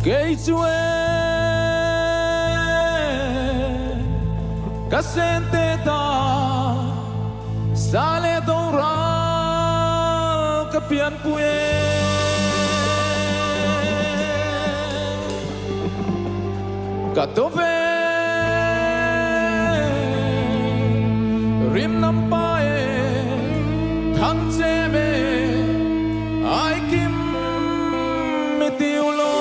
cây chue kasente ta sale doral kapian pue katove rim nampae thang cheme ai kim metiulo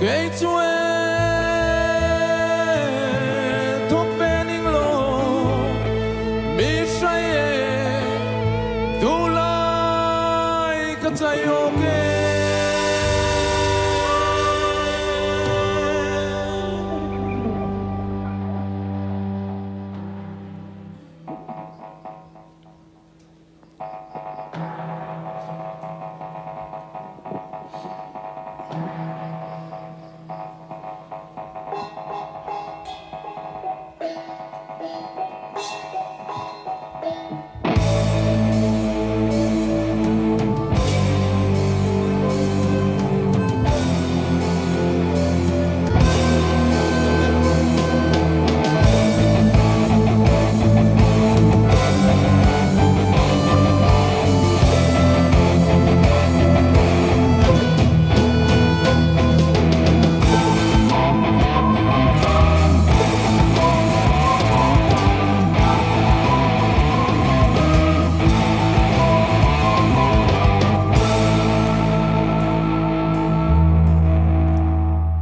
cây chue thuốc bening lo mi say tu lai ka chayoke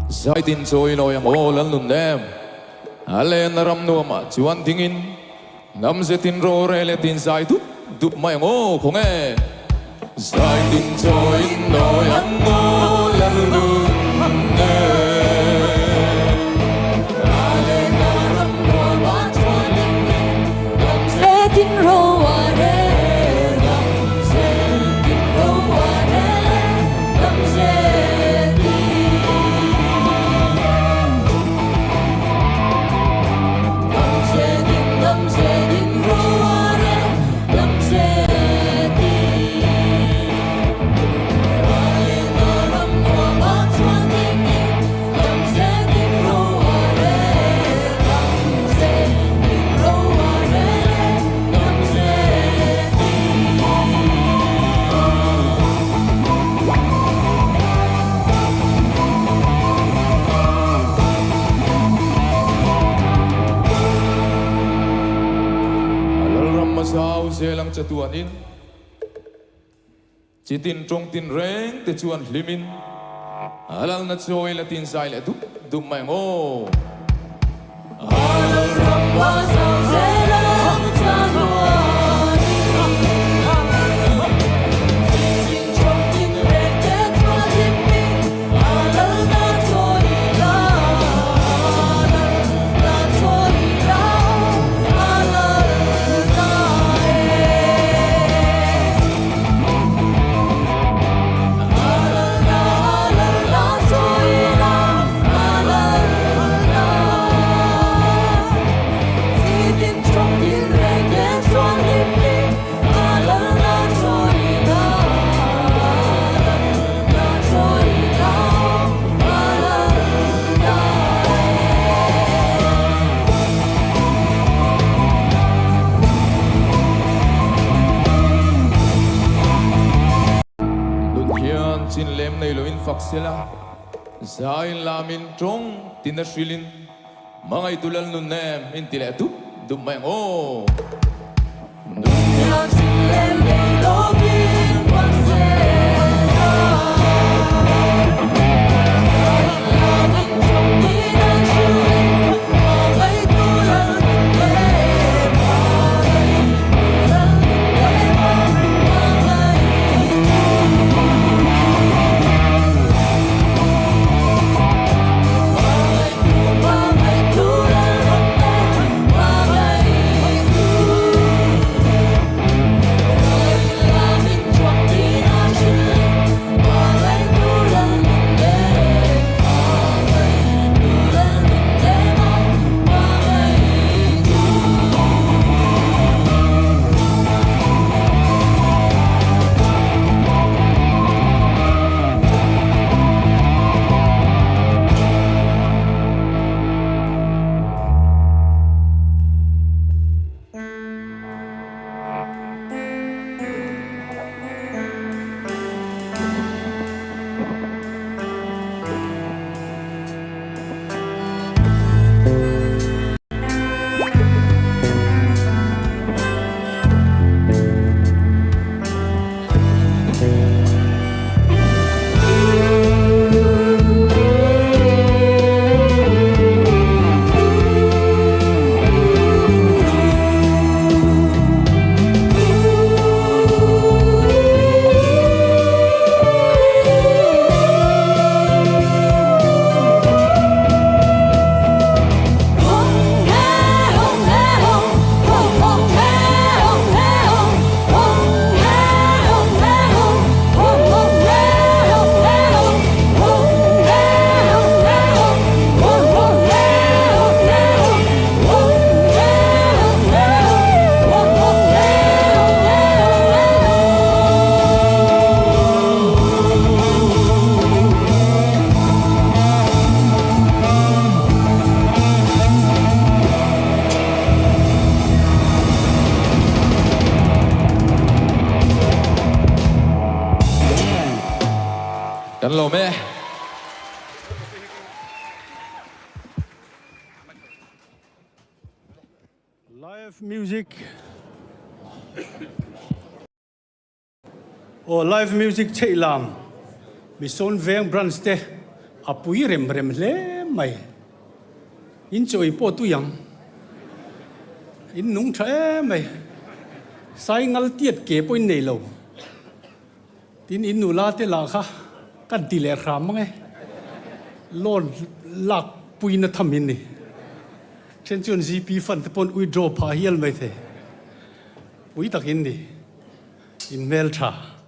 sai tin trôi nồi ngô lần lùn đêm ale naram nuama chuan tingin nam se tin ro re le tin sai thúc đục mai ngô không nghe sai tin trôi nồi ngô lần lùn đêm ale naram nuama chuan tingin nam se tin ro re nam se tin ro re nam se sao sẽ lăng cho tuan in chỉ tin trong tin reng để chuan limin alal na choi là tin sai là đúc mai ngô alal ram wa sao sẽ lăng cho tuan sin lem nei lo in faksela zain lamin trong tinashilin mangai tulal nun nem in tile dum mai ngo dunya sin lem nei lo in faksela zain lamin trong tinashilin mangai tulal nun nem Love แม่ Live music. Oh, live music chạy làm. Mission Veng Branch te. Apui rem le mai. In chơi po tu yang. In nung trẻ mai. Sai ngal tiết kế po in nei lo. Tin in nu la te la kha. Kan ti le kham ngay. Lon lak pui na tham in ni. Chen chuan GP fund te pon withdraw pa hial mai the. Pui tak in ni. In mail tha.